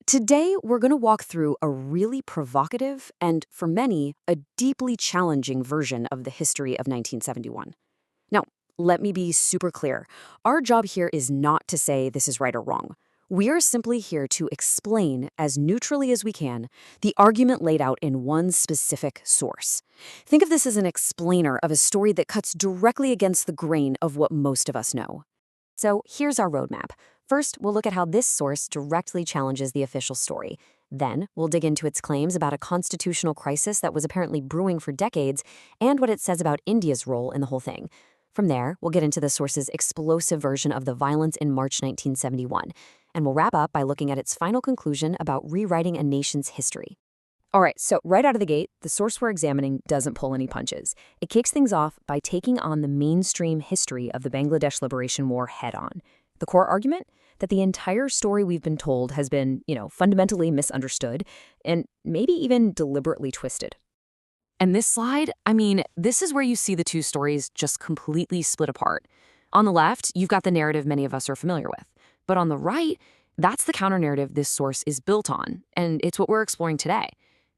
Today, we're going to walk through a really provocative and, for many, a deeply challenging version of the history of 1971. Now, let me be super clear. Our job here is not to say this is right or wrong. We are simply here to explain, as neutrally as we can, the argument laid out in one specific source. Think of this as an explainer of a story that cuts directly against the grain of what most of us know. So here's our roadmap. First, we'll look at how this source directly challenges the official story. Then, we'll dig into its claims about a constitutional crisis that was apparently brewing for decades and what it says about India's role in the whole thing. From there, we'll get into the source's explosive version of the violence in March 1971, and we'll wrap up by looking at its final conclusion about rewriting a nation's history. All right, so right out of the gate, the source we're examining doesn't pull any punches. It kicks things off by taking on the mainstream history of the Bangladesh Liberation War head-on. The core argument? That the entire story we've been told has been, fundamentally misunderstood and maybe even deliberately twisted. And this slide, this is where you see the two stories just completely split apart. On the left, you've got the narrative many of us are familiar with. But on the right, that's the counter-narrative this source is built on, and it's what we're exploring today.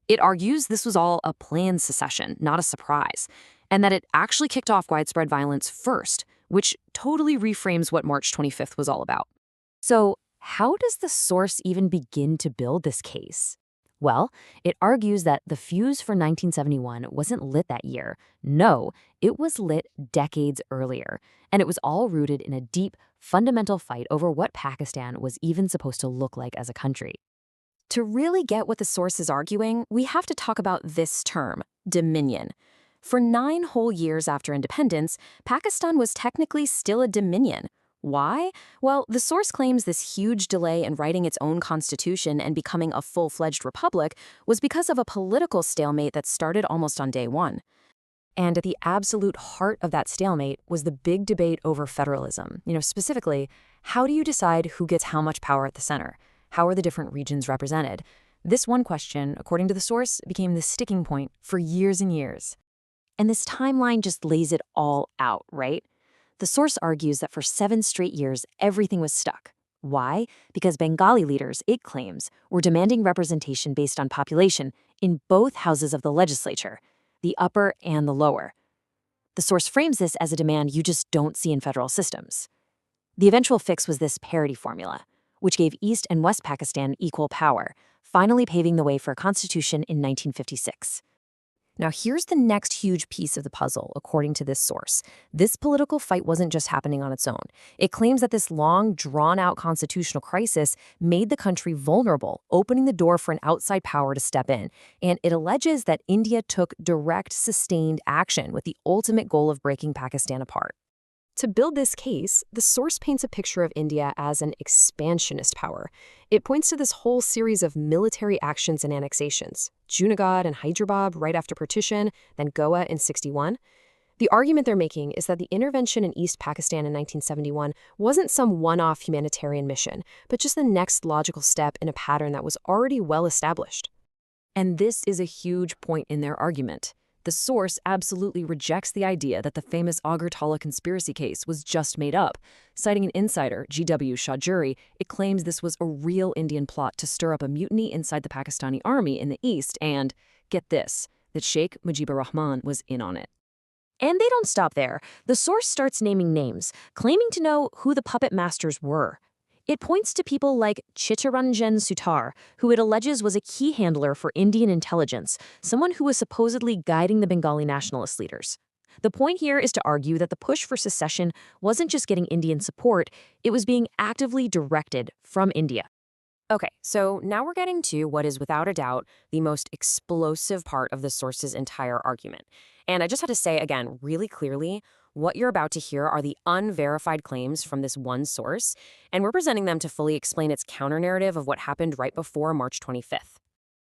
It argues this was all a planned secession, not a surprise, and that it actually kicked off widespread violence first, which totally reframes what March 25th was all about. So, how does the source even begin to build this case? Well, it argues that the fuse for 1971 wasn't lit that year. No, it was lit decades earlier, and it was all rooted in a deep, fundamental fight over what Pakistan was even supposed to look like as a country. To really get what the source is arguing, we have to talk about this term, dominion. For 9 whole years after independence, Pakistan was technically still a dominion. Why? Well, the source claims this huge delay in writing its own constitution and becoming a full-fledged republic was because of a political stalemate that started almost on day one. And at the absolute heart of that stalemate was the big debate over federalism. Specifically, how do you decide who gets how much power at the center? How are the different regions represented? This one question, according to the source, became the sticking point for years and years. And this timeline just lays it all out, right? The source argues that for 7 straight years, everything was stuck. Why? Because Bengali leaders, it claims, were demanding representation based on population in both houses of the legislature, the upper and the lower. The source frames this as a demand you just don't see in federal systems. The eventual fix was this parity formula, which gave East and West Pakistan equal power, finally paving the way for a constitution in 1956. Now, here's the next huge piece of the puzzle, according to this source. This political fight wasn't just happening on its own. It claims that this long, drawn-out constitutional crisis made the country vulnerable, opening the door for an outside power to step in. And it alleges that India took direct, sustained action with the ultimate goal of breaking Pakistan apart. To build this case, the source paints a picture of India as an expansionist power. It points to this whole series of military actions and annexations, Junagadh and Hyderabad right after partition, then Goa in 61. The argument they're making is that the intervention in East Pakistan in 1971 wasn't some one-off humanitarian mission, but just the next logical step in a pattern that was already well established. And this is a huge point in their argument. The source absolutely rejects the idea that the famous Agartala conspiracy case was just made up. Citing an insider, G.W. Shahjuri, it claims this was a real Indian plot to stir up a mutiny inside the Pakistani army in the east and, get this, that Sheikh Mujibur Rahman was in on it. And they don't stop there. The source starts naming names, claiming to know who the puppet masters were. It points to people like Chittaranjan Sutar, who it alleges was a key handler for Indian intelligence, someone who was supposedly guiding the Bengali nationalist leaders. The point here is to argue that the push for secession wasn't just getting Indian support, it was being actively directed from India. Okay, so now we're getting to what is without a doubt the most explosive part of the source's entire argument. And I just have to say again, really clearly, what you're about to hear are the unverified claims from this one source, and we're presenting them to fully explain its counter-narrative of what happened right before March 25th.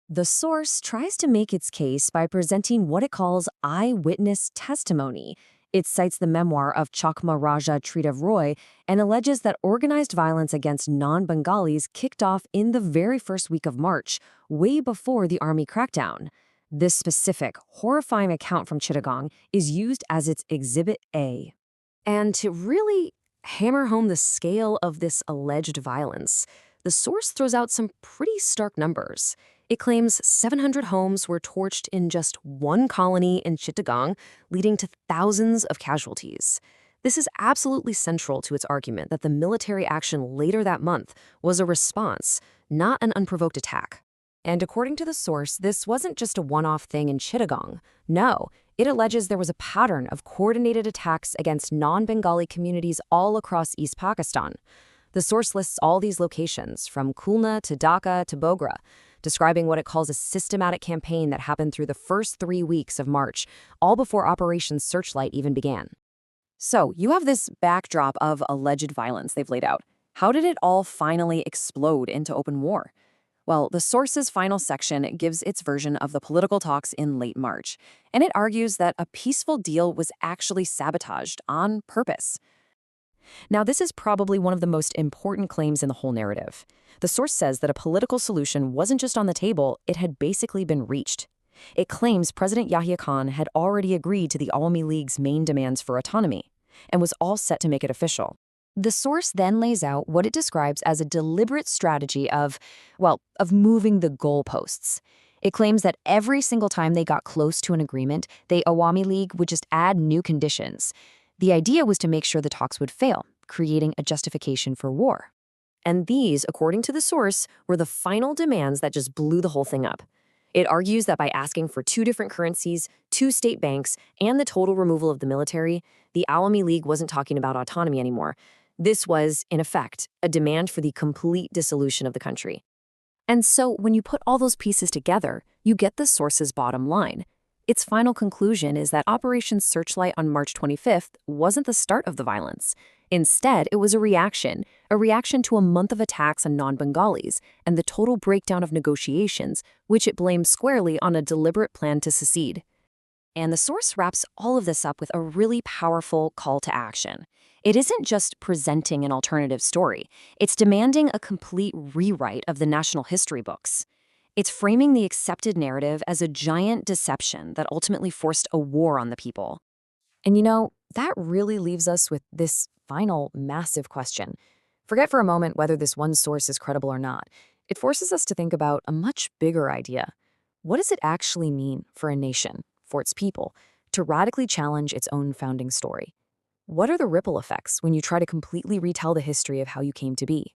The source tries to make its case by presenting what it calls eyewitness testimony. It cites the memoir of Chakma Raja Tritav Roy and alleges that organized violence against non-Bengalis kicked off in the very first week of March, way before the army crackdown. This specific, horrifying account from Chittagong is used as its Exhibit A. And to really hammer home the scale of this alleged violence, the source throws out some pretty stark numbers. It claims 700 homes were torched in just one colony in Chittagong, leading to thousands of casualties. This is absolutely central to its argument that the military action later that month was a response, not an unprovoked attack. And according to the source, this wasn't just a one-off thing in Chittagong. No, it alleges there was a pattern of coordinated attacks against non-Bengali communities all across East Pakistan. The source lists all these locations, from Khulna to Dhaka to Bogra, describing what it calls a systematic campaign that happened through the first 3 weeks of March, all before Operation Searchlight even began. So, you have this backdrop of alleged violence they've laid out. How did it all finally explode into open war? Well, the source's final section gives its version of the political talks in late March, and it argues that a peaceful deal was actually sabotaged on purpose. Now, this is probably one of the most important claims in the whole narrative. The source says that a political solution wasn't just on the table, it had basically been reached. It claims President Yahya Khan had already agreed to the Awami League's main demands for autonomy and was all set to make it official. The source then lays out what it describes as a deliberate strategy of moving the goalposts. It claims that every single time they got close to an agreement, the Awami League would just add new conditions. The idea was to make sure the talks would fail, creating a justification for war. And these, according to the source, were the final demands that just blew the whole thing up. It argues that by asking for 2 different currencies, 2 state banks, and the total removal of the military, the Awami League wasn't talking about autonomy anymore. This was, in effect, a demand for the complete dissolution of the country. And so, when you put all those pieces together, you get the source's bottom line. Its final conclusion is that Operation Searchlight on March 25th wasn't the start of the violence. Instead, it was a reaction to a month of attacks on non-Bengalis and the total breakdown of negotiations, which it blames squarely on a deliberate plan to secede. And the source wraps all of this up with a really powerful call to action. It isn't just presenting an alternative story, it's demanding a complete rewrite of the national history books. It's framing the accepted narrative as a giant deception that ultimately forced a war on the people. And that really leaves us with this final massive question. Forget for a moment whether this one source is credible or not. It forces us to think about a much bigger idea. What does it actually mean for a nation, for its people, to radically challenge its own founding story? What are the ripple effects when you try to completely retell the history of how you came to be?